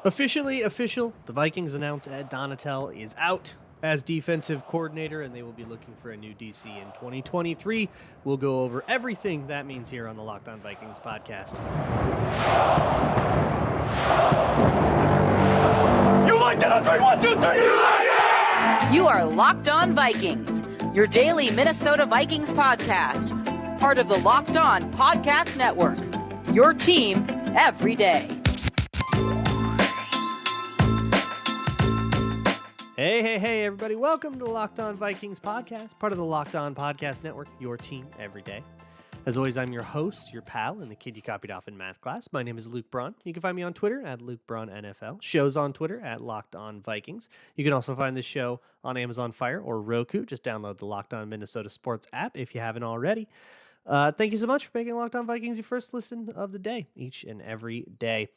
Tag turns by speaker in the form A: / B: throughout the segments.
A: Officially official, the Vikings announce Ed Donatel is out as defensive coordinator, and they will be looking for a new DC in 2023. We'll go over everything that means here on the Locked On Vikings podcast.
B: You like that on 3, 1, 2, 3, you like it!
C: You are Locked On Vikings, your daily Minnesota Vikings podcast, part of the Locked On Podcast Network, your team every day.
A: Hey, everybody. Welcome to the Locked On Vikings podcast, part of the Locked On Podcast Network, your team every day. As always, I'm your host, your pal, and the kid you copied off in math class. My name is Luke Braun. You can find me on Twitter at LukeBraunNFL. Show's on Twitter at Locked On Vikings. You can also find this show on Amazon Fire or Roku. Just download the Locked On Minnesota Sports app if you haven't already. Thank you so much for making Locked On Vikings your first listen of the day, each and every day.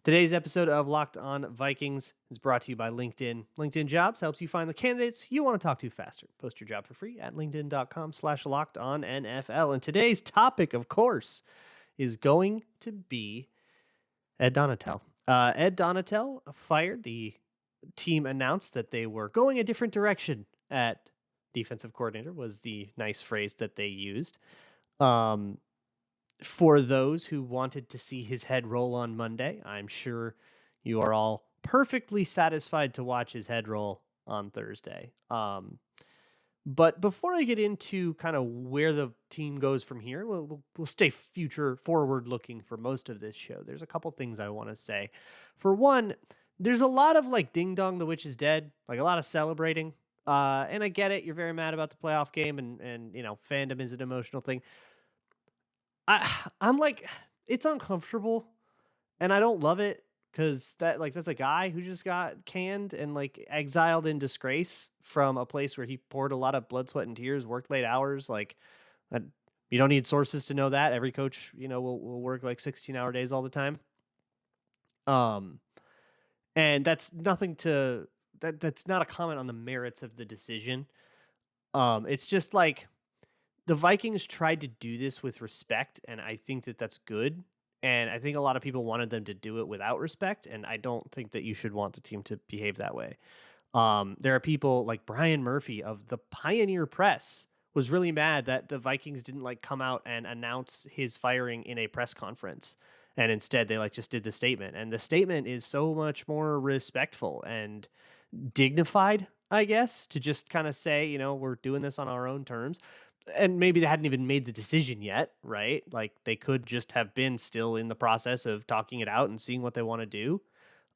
A: Today's episode of Locked On Vikings is brought to you by LinkedIn. LinkedIn Jobs helps you find the candidates you want to talk to faster. Post your job for free at linkedin.com/LockedOnNFL. And today's topic, of course, is going to be Ed Donatel. Ed Donatel fired. The team announced that they were going a different direction at defensive coordinator, was the nice phrase that they used. For those who wanted to see his head roll on Monday, I'm sure you are all perfectly satisfied to watch his head roll on Thursday. But before I get into kind of where the team goes from here, we'll stay future forward looking for most of this show. There's a couple things I want to say. For one, there's a lot of like ding dong, the witch is dead, like a lot of celebrating. And I get it. You're very mad about the playoff game and you know, fandom is an emotional thing. I'm like, it's uncomfortable and I don't love it because that's a guy who just got canned and like exiled in disgrace from a place where he poured a lot of blood, sweat, and tears, worked late hours. Like, uh, you don't need sources to know that. Every coach, will work like 16-hour days all the time. And that's nothing to that's not a comment on the merits of the decision. It's just like, the Vikings tried to do this with respect, and I think that that's good. And I think a lot of people wanted them to do it without respect, and I don't think that you should want the team to behave that way. There are people like Brian Murphy of the Pioneer Press was really mad that the Vikings didn't like come out and announce his firing in a press conference. And instead they like just did the statement. And the statement is so much more respectful and dignified, I guess, to just kind of say, we're doing this on our own terms. And maybe they hadn't even made the decision yet, right? Like they could just have been still in the process of talking it out and seeing what they want to do.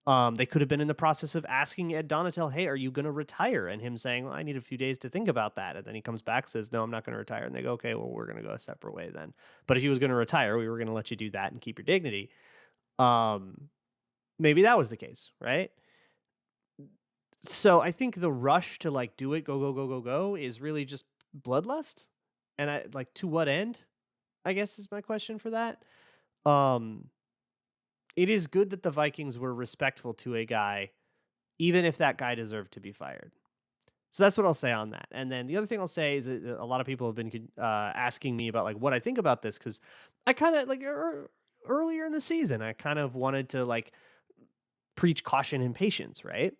A: They could have been in the process of asking Ed Donatel, hey, are you going to retire? And him saying, well, I need a few days to think about that. And then he comes back, says, no, I'm not going to retire. And they go, okay, well, we're going to go a separate way then. But if he was going to retire, we were going to let you do that and keep your dignity. Maybe that was the case, right? So I think the rush to like do it, go is really just bloodlust. And I like, to what end, I guess is my question for that. It is good that the Vikings were respectful to a guy, even if that guy deserved to be fired. So that's what I'll say on that. And then the other thing I'll say is that a lot of people have been asking me about like what I think about this, because I kind of like earlier in the season, I kind of wanted to like preach caution and patience, right?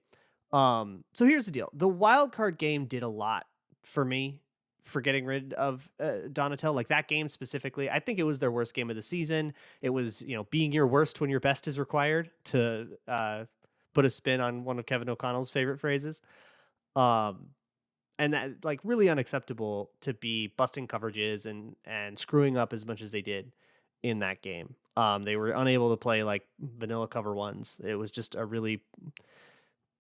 A: So here's the deal: the wild card game did a lot for me for getting rid of Donatel. Like that game specifically, I think it was their worst game of the season. It was, being your worst when your best is required, to put a spin on one of Kevin O'Connell's favorite phrases. And that like really unacceptable to be busting coverages and screwing up as much as they did in that game. They were unable to play like vanilla cover ones. It was just a really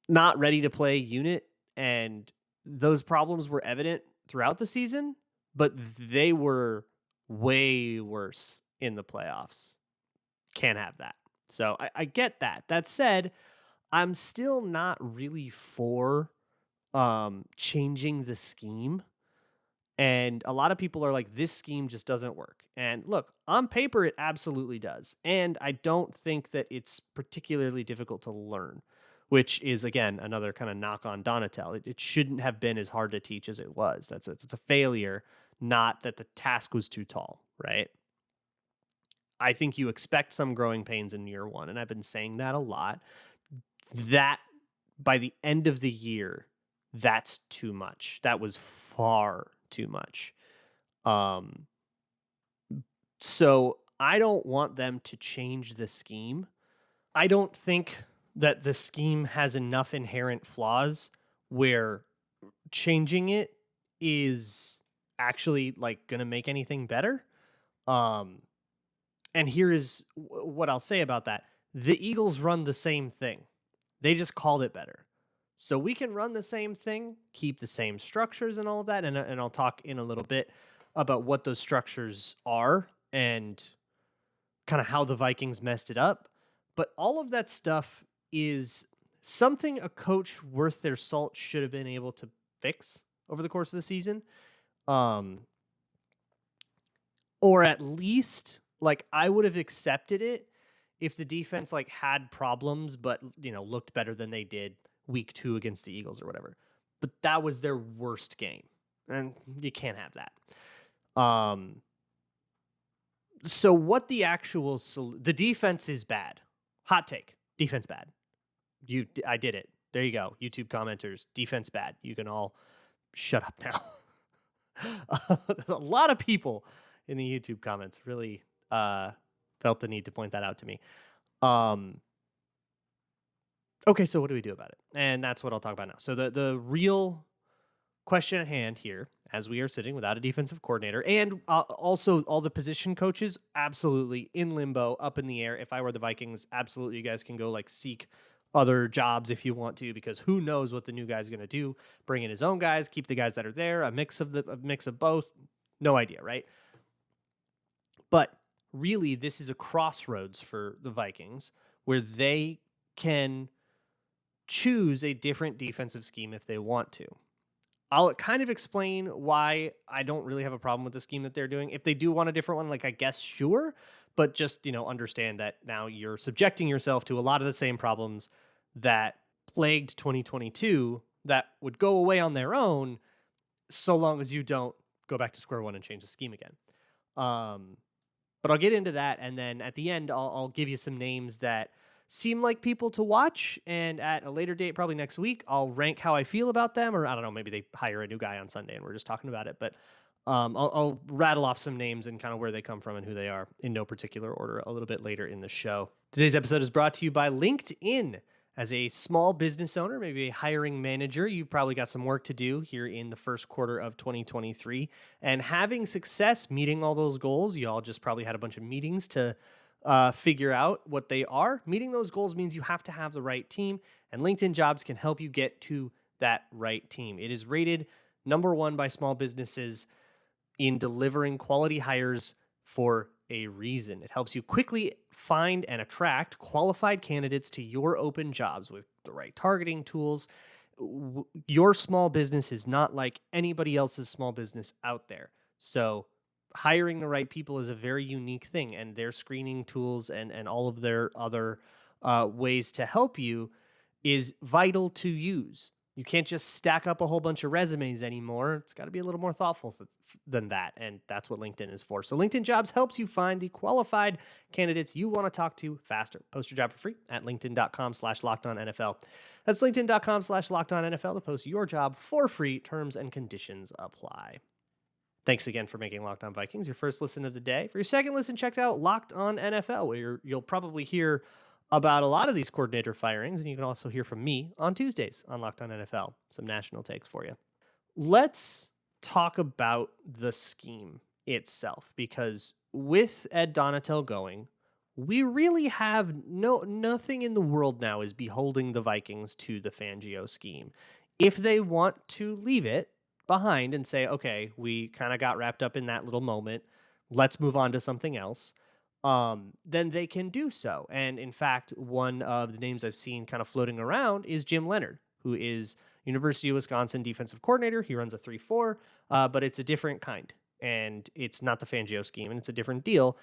A: not ready to play unit, and those problems were evident throughout the season, but they were way worse in the playoffs. Can't have that. So I get that. That said, I'm still not really for changing the scheme. And a lot of people are like, this scheme just doesn't work. And look, on paper, it absolutely does. And I don't think that it's particularly difficult to learn, which is, again, another kind of knock on Donatel. It shouldn't have been as hard to teach as it was. It's a failure, not that the task was too tall, right? I think you expect some growing pains in year one, and I've been saying that a lot. that by the end of the year, that's too much. That was far too much. Um, so I don't want them to change the scheme. I don't think that the scheme has enough inherent flaws where changing it is actually like going to make anything better. Um, and here is what I'll say about that. The Eagles run the same thing. They just called it better. So we can run the same thing, keep the same structures and all of that. And I'll talk in a little bit about what those structures are and kind of how the Vikings messed it up. But all of that stuff is something a coach worth their salt should have been able to fix over the course of the season. Um, or at least like I would have accepted it if the defense like had problems, but looked better than they did week 2 against the Eagles or whatever. But that was their worst game, and you can't have that. So what the actual the defense is bad. Hot take: defense bad. I did it. There you go. YouTube commenters: defense bad. You can all shut up now. A lot of people in the YouTube comments really felt the need to point that out to me. Okay, so what do we do about it? And that's what I'll talk about now. So the real question at hand here, as we are sitting without a defensive coordinator, and also all the position coaches, absolutely in limbo, up in the air. If I were the Vikings, absolutely, you guys can go like seek other jobs if you want to, because who knows what the new guy's going to do? Bring in his own guys, keep the guys that are there, a mix of both. No idea, right? But really, this is a crossroads for the Vikings where they can choose a different defensive scheme if they want to. I'll kind of explain why I don't really have a problem with the scheme that they're doing. If they do want a different one, like I guess sure, but just, understand that now you're subjecting yourself to a lot of the same problems that plagued 2022 that would go away on their own so long as you don't go back to square one and change the scheme again. But I'll get into that, and then at the end, I'll give you some names that seem like people to watch, and at a later date, probably next week, I'll rank how I feel about them, or I don't know, maybe they hire a new guy on Sunday and we're just talking about it, but I'll rattle off some names and kind of where they come from and who they are in no particular order a little bit later in the show. Today's episode is brought to you by LinkedIn. As a small business owner, maybe a hiring manager, you've probably got some work to do here in the first quarter of 2023. And having success meeting all those goals, you all just probably had a bunch of meetings to figure out what they are. Meeting those goals means you have to have the right team, and LinkedIn Jobs can help you get to that right team. It is rated #1 by small businesses in delivering quality hires for a reason. It helps you quickly find and attract qualified candidates to your open jobs with the right targeting tools. Your small business is not like anybody else's small business out there. So hiring the right people is a very unique thing, and their screening tools and all of their other ways to help you is vital to use. You can't just stack up a whole bunch of resumes anymore. It's got to be a little more thoughtful than that. And that's what LinkedIn is for. So LinkedIn Jobs helps you find the qualified candidates you want to talk to faster. Post your job for free at linkedin.com/lockedonnfl. That's linkedin.com/lockedonnfl to post your job for free. Terms and conditions apply. Thanks again for making Locked On Vikings your first listen of the day. For your second listen, check out Locked On NFL, where you'll probably hear about a lot of these coordinator firings, and you can also hear from me on Tuesdays on Locked On NFL. Some national takes for you. Let's talk about the scheme itself, because with Ed Donatel going, we really have nothing in the world now is beholding the Vikings to the Fangio scheme. If they want to leave it behind and say, okay, we kind of got wrapped up in that little moment, let's move on to something else, then they can do so. And in fact, one of the names I've seen kind of floating around is Jim Leonhard, who is University of Wisconsin defensive coordinator. He runs a 3-4, but it's a different kind. And it's not the Fangio scheme, and it's a different deal.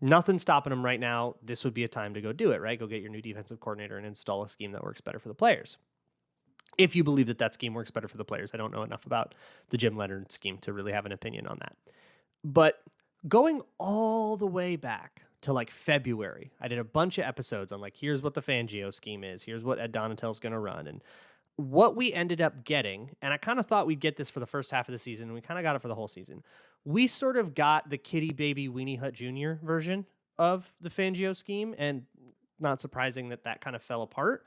A: Nothing's stopping him right now. This would be a time to go do it, right? Go get your new defensive coordinator and install a scheme that works better for the players. If you believe that that scheme works better for the players. I don't know enough about the Jim Leonhard scheme to really have an opinion on that. But going all the way back to like February. I did a bunch of episodes on like, here's what the Fangio scheme is, here's what Ed Donatel's going to run. And what we ended up getting, and I kind of thought we'd get this for the first half of the season, and we kind of got it for the whole season. We sort of got the Kitty Baby Weenie Hut Jr. version of the Fangio scheme, and not surprising that that kind of fell apart.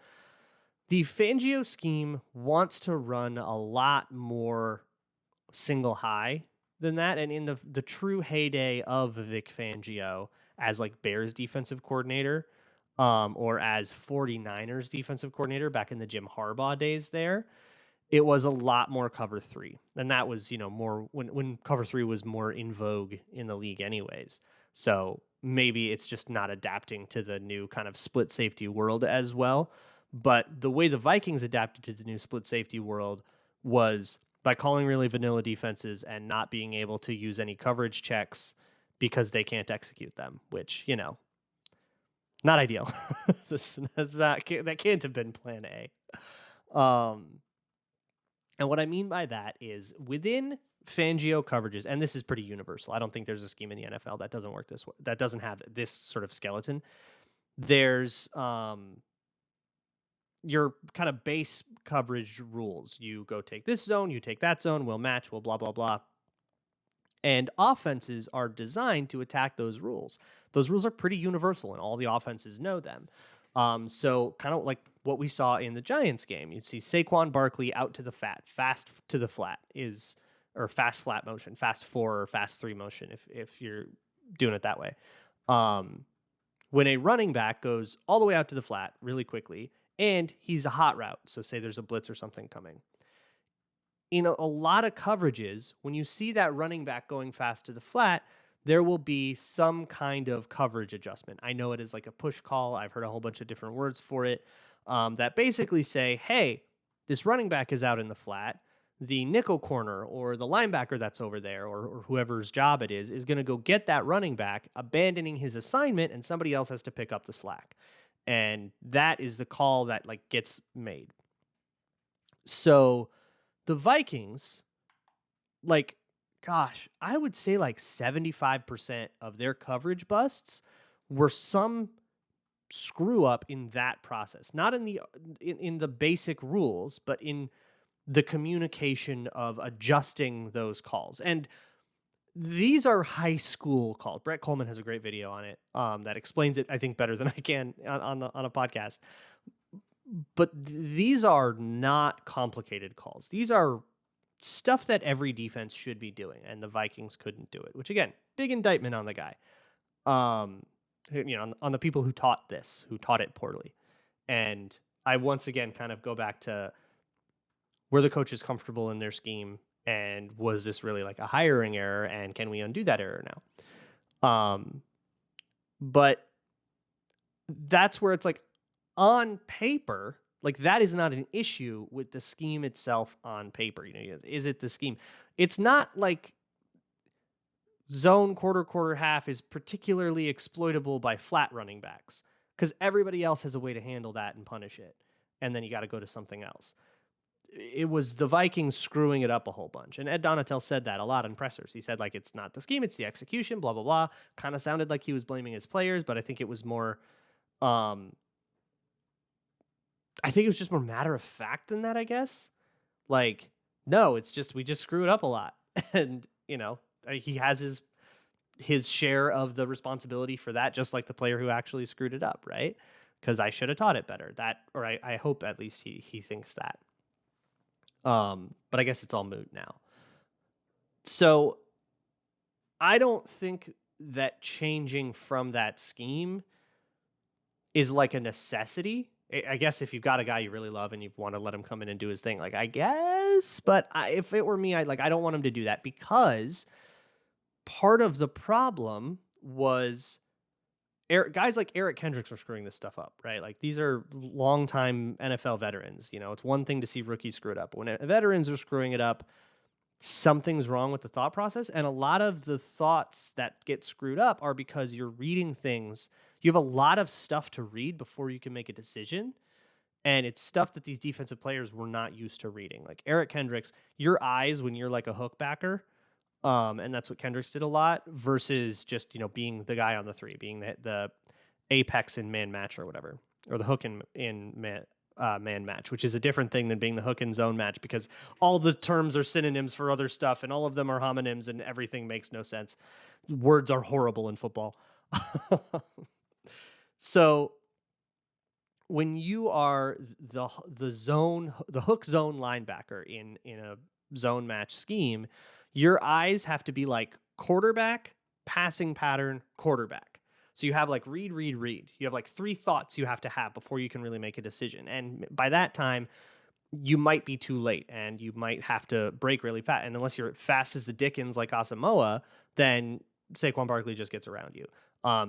A: The Fangio scheme wants to run a lot more single high than that. And in the true heyday of Vic Fangio as like Bears defensive coordinator, or as 49ers defensive coordinator back in the Jim Harbaugh days there, it was a lot more cover three. And that was, more when cover three was more in vogue in the league anyways. So maybe it's just not adapting to the new kind of split safety world as well. But the way the Vikings adapted to the new split safety world was by calling really vanilla defenses and not being able to use any coverage checks because they can't execute them, which, not ideal. That can't have been plan A. And what I mean by that is within Fangio coverages, and this is pretty universal. I don't think there's a scheme in the NFL that doesn't work this way, that doesn't have this sort of skeleton. There's your kind of base coverage rules. You go take this zone, you take that zone, we'll match, we'll blah, blah, blah. And offenses are designed to attack those rules. Those rules are pretty universal, and all the offenses know them. So kind of like what we saw in the Giants game, you'd see Saquon Barkley out to the fast to the flat or fast flat motion, fast 4 or fast 3 motion if you're doing it that way. When a running back goes all the way out to the flat really quickly, and he's a hot route, so say there's a blitz or something coming. In a lot of coverages, when you see that running back going fast to the flat, there will be some kind of coverage adjustment. I know it is like a push call. I've heard a whole bunch of different words for it that basically say, hey, this running back is out in the flat. The nickel corner or the linebacker that's over there or whoever's job it is going to go get that running back, abandoning his assignment, and somebody else has to pick up the slack. And that is the call that like gets made. So the Vikings, like, gosh, I would say like 75% of their coverage busts were some screw up in that process, not in the basic rules, but in the communication of adjusting those calls. And these are high school calls. Brett Coleman has a great video on it that explains it, I think, better than I can on a podcast. But these are not complicated calls. These are stuff that every defense should be doing, and the Vikings couldn't do it, which again, big indictment on the guy. On the people who taught it poorly. And I once again kind of go back to, were the coaches comfortable in their scheme, and was this really like a hiring error, and can we undo that error now? But that's where it's like, on paper, like that is not an issue with the scheme itself on paper. Is it the scheme? It's not like zone quarter half is particularly exploitable by flat running backs because everybody else has a way to handle that and punish it. And then you got to go to something else. It was the Vikings screwing it up a whole bunch. And Ed Donatel said that a lot in pressers. He said, like, it's not the scheme, it's the execution, blah, blah, blah. Kind of sounded like he was blaming his players, but I think it was more, I think it was just more matter of fact than that, I guess. Like, no, it's just, we just screw it up a lot. And, he has his share of the responsibility for that, just like the player who actually screwed it up, right? Because I should have taught it better. I hope at least he thinks that. But I guess it's all moot now. So I don't think that changing from that scheme is like a necessity. I guess if you've got a guy you really love and you want to let him come in and do his thing, like, I guess, but if it were me, I don't want him to do that, because part of the problem was guys like Eric Kendricks were screwing this stuff up, right? Like, these are longtime NFL veterans. It's one thing to see rookies screw it up. When veterans are screwing it up, something's wrong with the thought process. And a lot of the thoughts that get screwed up are because you're reading things. You have a lot of stuff to read before you can make a decision. And it's stuff that these defensive players were not used to reading. Like Eric Kendricks, your eyes when you're like a hook backer, And that's what Kendricks did a lot versus just, being the guy on the three, being the apex in man match or whatever, or the hook in man match, which is a different thing than being the hook in zone match because all the terms are synonyms for other stuff and all of them are homonyms and everything makes no sense. Words are horrible in football. So when you are the hook zone linebacker in a zone match scheme, your eyes have to be like quarterback, passing pattern, quarterback. So you have like read, read, read. You have like three thoughts you have to have before you can really make a decision. And by that time, you might be too late and you might have to break really fast. And unless you're fast as the Dickens like Asamoah, then Saquon Barkley just gets around you.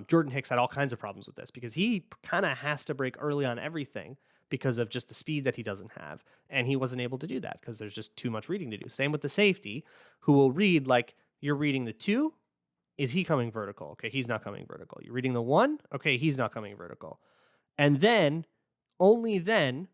A: Jordan Hicks had all kinds of problems with this because he kind of has to break early on everything because of just the speed that he doesn't have. And he wasn't able to do that because there's just too much reading to do. Same with the safety, who will read like you're reading the two. Is he coming vertical? Okay, he's not coming vertical. You're reading the one. Okay, he's not coming vertical. And then, only then,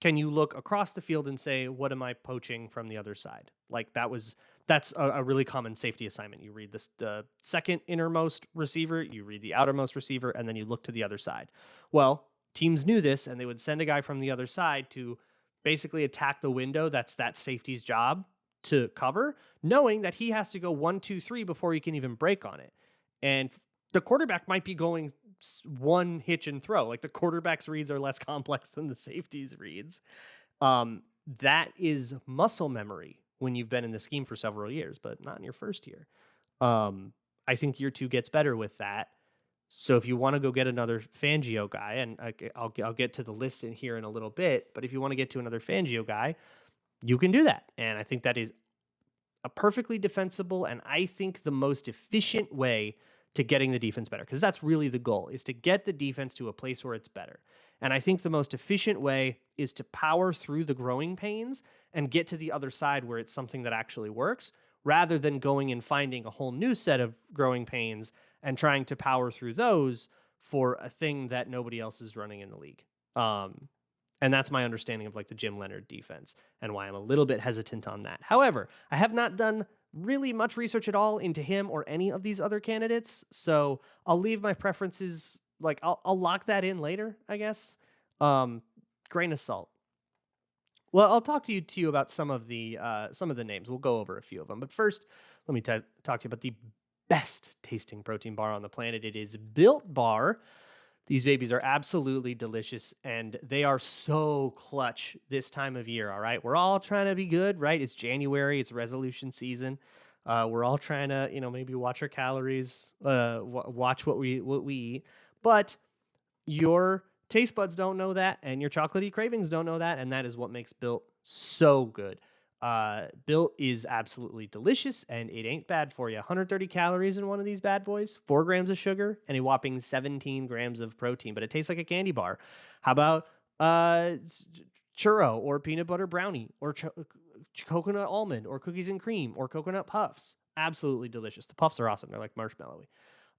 A: can you look across the field and say, what am I poaching from the other side? Like that's a really common safety assignment. You read this the second innermost receiver, you read the outermost receiver, and then you look to the other side. Well, teams knew this, and they would send a guy from the other side to basically attack the window. That's that safety's job to cover, knowing that he has to go 1, 2, 3 before he can even break on it. And the quarterback might be going one hitch and throw. Like the quarterback's reads are less complex than the safety's reads. That is muscle memory when you've been in the scheme for several years, but not in your first year. I think year two gets better with that. So if you want to go get another Fangio guy, and I'll get to the list in here in a little bit, but if you want to get to another Fangio guy, you can do that. And I think that is a perfectly defensible and I think the most efficient way to getting the defense better, because that's really the goal, is to get the defense to a place where it's better. And I think the most efficient way is to power through the growing pains and get to the other side where it's something that actually works, rather than going and finding a whole new set of growing pains and trying to power through those for a thing that nobody else is running in the league. And that's my understanding of like the Jim Leonard defense and why I'm a little bit hesitant on that. However, I have not done really much research at all into him or any of these other candidates. So I'll leave my preferences, like I'll lock that in later, I guess. Grain of salt. Well, I'll talk to you about some of the names. We'll go over a few of them. But first, let me talk to you about the best tasting protein bar on the planet. It is Built Bar. These babies are absolutely delicious, and they are so clutch this time of year, all right? We're all trying to be good, right? It's January. It's resolution season. We're all trying to, maybe watch our calories, watch what we eat. But your taste buds don't know that, and your chocolatey cravings don't know that, and that is what makes Built so good. Built is absolutely delicious, and it ain't bad for you. 130 calories in one of these bad boys, 4 grams of sugar, and a whopping 17 grams of protein, but it tastes like a candy bar. How about churro or peanut butter brownie or coconut almond or cookies and cream or coconut puffs? Absolutely delicious. The puffs are awesome. They're like marshmallowy.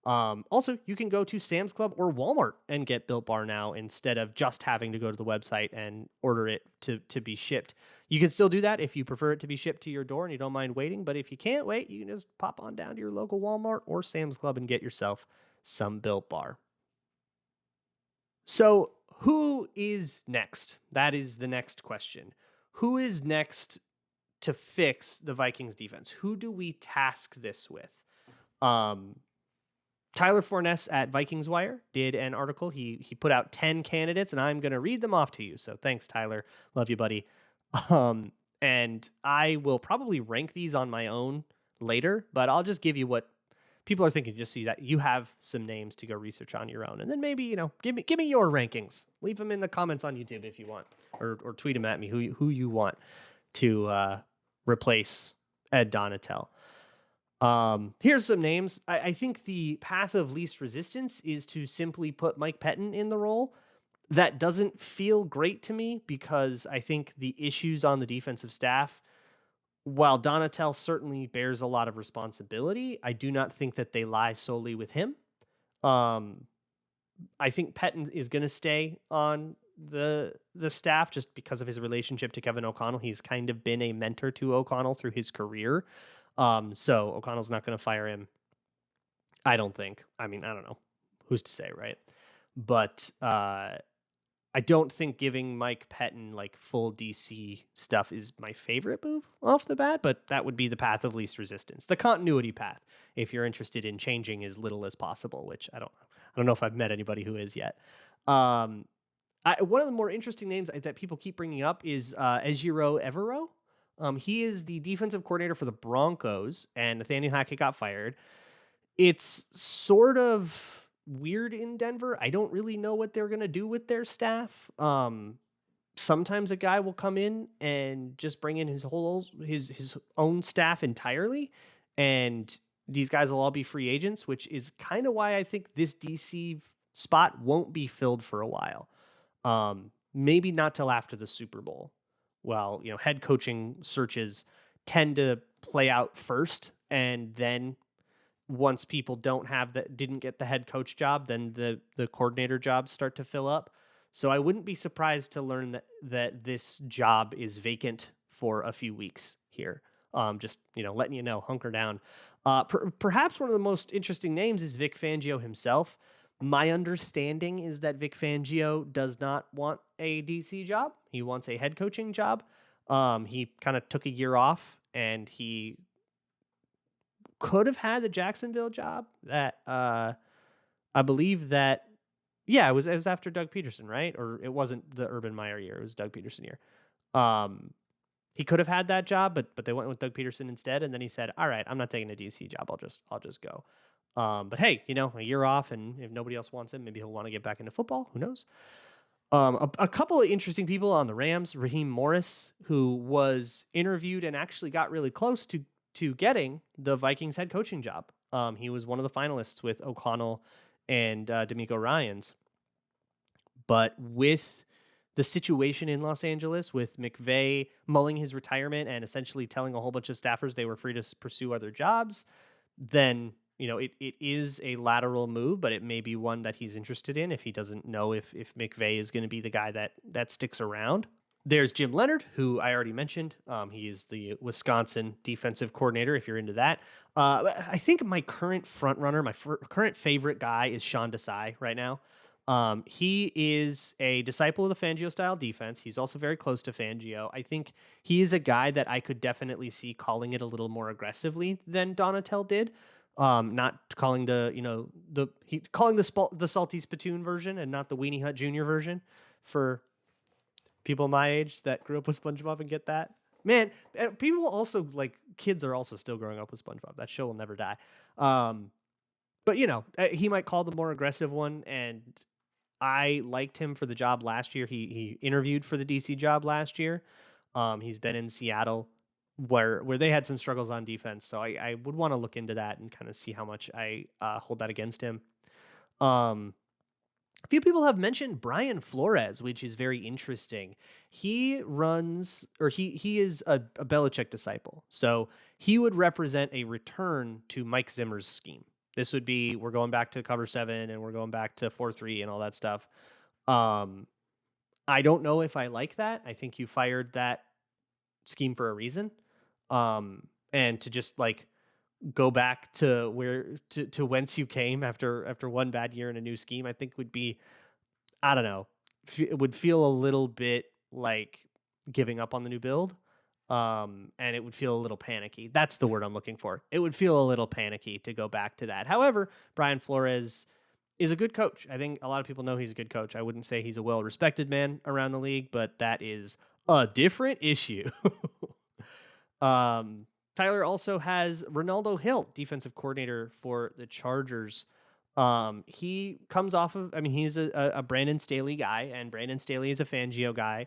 A: Also, you can go to Sam's Club or Walmart and get Built Bar now instead of just having to go to the website and order it to be shipped. You can still do that if you prefer it to be shipped to your door and you don't mind waiting. But if you can't wait, you can just pop on down to your local Walmart or Sam's Club and get yourself some Built Bar. So, who is next? That is the next question. Who is next to fix the Vikings defense? Who do we task this with? Tyler Forness at Vikings Wire did an article. He put out 10 candidates, and I'm going to read them off to you. So thanks, Tyler. Love you, buddy. And I will probably rank these on my own later, but I'll just give you what people are thinking, just so that you have some names to go research on your own. And then maybe, give me your rankings. Leave them in the comments on YouTube if you want, or tweet them at me who you want to replace Ed Donatel. Here's some names. I think the path of least resistance is to simply put Mike Pettin in the role. That doesn't feel great to me because I think the issues on the defensive staff, while Donatel certainly bears a lot of responsibility, I do not think that they lie solely with him. I think Pettin is going to stay on the staff just because of his relationship to Kevin O'Connell. He's kind of been a mentor to O'Connell through his career. So O'Connell's not going to fire him. I don't think. I mean, I don't know. Who's to say, right? But I don't think giving Mike Pettin like full DC stuff is my favorite move off the bat, but that would be the path of least resistance, the continuity path. If you're interested in changing as little as possible, which I don't know. I don't know if I've met anybody who is yet. Um, one of the more interesting names that people keep bringing up is Ejiro Evero. He is the defensive coordinator for the Broncos, and Nathaniel Hackett got fired. It's sort of weird in Denver. I don't really know what they're gonna do with their staff. Sometimes a guy will come in and just bring in his own staff entirely, and these guys will all be free agents, which is kind of why I think this DC spot won't be filled for a while. Maybe not till after the Super Bowl. Well, head coaching searches tend to play out first, and then once people didn't get the head coach job, then the coordinator jobs start to fill up. So I wouldn't be surprised to learn that this job is vacant for a few weeks here. Just letting you know, hunker down. Perhaps one of the most interesting names is Vic Fangio himself. My understanding is that Vic Fangio does not want a DC job. He wants a head coaching job. He kind of took a year off, and he could have had the Jacksonville job that I believe that it was after Doug Peterson, right? Or it wasn't the Urban Meyer year, it was Doug Peterson year. He could have had that job, but they went with Doug Peterson instead, and then he said, "All right, I'm not taking a DC job. I'll just go." But hey, a year off, and if nobody else wants him, maybe he'll want to get back into football. Who knows? A couple of interesting people on the Rams, Raheem Morris, who was interviewed and actually got really close to getting the Vikings head coaching job. He was one of the finalists with O'Connell and D'Amico Ryans. But with the situation in Los Angeles, with McVay mulling his retirement and essentially telling a whole bunch of staffers they were free to pursue other jobs, then it is a lateral move, but it may be one that he's interested in if he doesn't know if McVay is going to be the guy that sticks around. There's Jim Leonard, who I already mentioned. He is the Wisconsin defensive coordinator, if you're into that. I think my current front runner, current favorite guy is Sean Desai right now. He is a disciple of the Fangio style defense. He's also very close to Fangio. I think he is a guy that I could definitely see calling it a little more aggressively than Donatel did. Not calling calling the Salty Spittoon version and not the Weenie Hut Jr. version for people my age that grew up with SpongeBob and get that. Man, people also kids are also still growing up with SpongeBob. That show will never die. But he might call the more aggressive one, and I liked him for the job last year. He interviewed for the DC job last year. He's been in Seattle where they had some struggles on defense, so I would want to look into that and kind of see how much I hold that against him. A few people have mentioned Brian Flores, which is very interesting. He is a Belichick disciple, so he would represent a return to Mike Zimmer's scheme. This would be, we're going back to cover 7 and we're going back to 4-3 and all that stuff. I don't know if I like that. I think you fired that scheme for a reason. And to just go back to to whence you came after one bad year in a new scheme, I think would be, I don't know, it would feel a little bit like giving up on the new build. And it would feel a little panicky. That's the word I'm looking for. It would feel a little panicky to go back to that. However, Brian Flores is a good coach. I think a lot of people know he's a good coach. I wouldn't say he's a well-respected man around the league, but that is a different issue. Tyler also has Ronaldo Hill, defensive coordinator for the Chargers. He comes off of, he's a Brandon Staley guy, and Brandon Staley is a Fangio guy.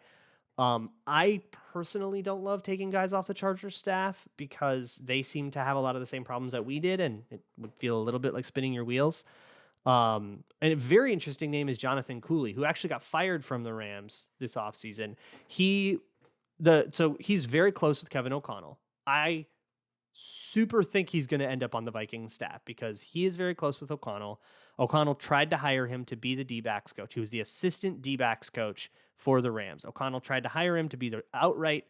A: I personally don't love taking guys off the Chargers staff because they seem to have a lot of the same problems that we did, and it would feel a little bit like spinning your wheels. And a very interesting name is Jonathan Cooley, who actually got fired from the Rams this offseason. So he's very close with Kevin O'Connell. I super think he's going to end up on the Vikings staff because he is very close with O'Connell. O'Connell tried to hire him to be the D-backs coach. He was the assistant D-backs coach for the Rams. O'Connell tried to hire him to be the outright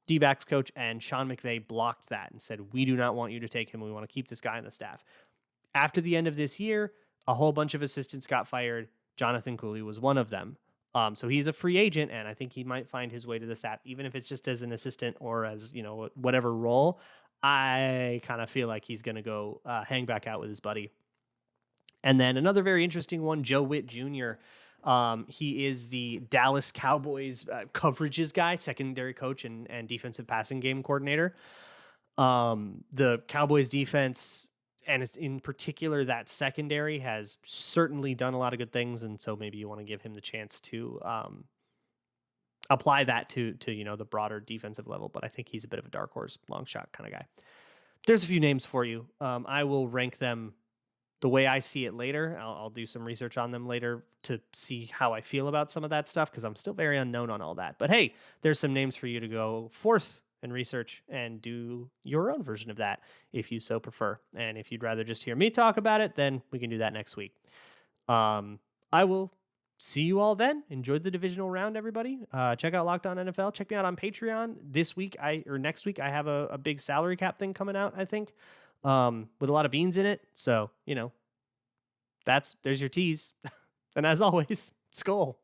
A: D-backs coach and Sean McVay blocked that and said, we do not want you to take him. We want to keep this guy on the staff. After the end of this year, a whole bunch of assistants got fired. Jonathan Cooley was one of them. So he's a free agent, and I think he might find his way to the staff, even if it's just as an assistant or as, whatever role. I kind of feel like he's going to go hang back out with his buddy. And then another very interesting one, Joe Witt Jr. He is the Dallas Cowboys coverages guy, secondary coach and defensive passing game coordinator. The Cowboys defense, and it's in particular that secondary, has certainly done a lot of good things. And so maybe you want to give him the chance to apply that to the broader defensive level. But I think he's a bit of a dark horse, long shot kind of guy. There's a few names for you. I will rank them the way I see it later. I'll do some research on them later to see how I feel about some of that stuff, because I'm still very unknown on all that. But hey, there's some names for you to go forth and research and do your own version of that if you so prefer. And if you'd rather just hear me talk about it, then we can do that next week. I will see you all then. Enjoy the divisional round, everybody. Check out Locked On NFL. Check me out on Patreon next week. I have a big salary cap thing coming out, I think, with a lot of beans in it. So, there's your tease. And as always, Skol.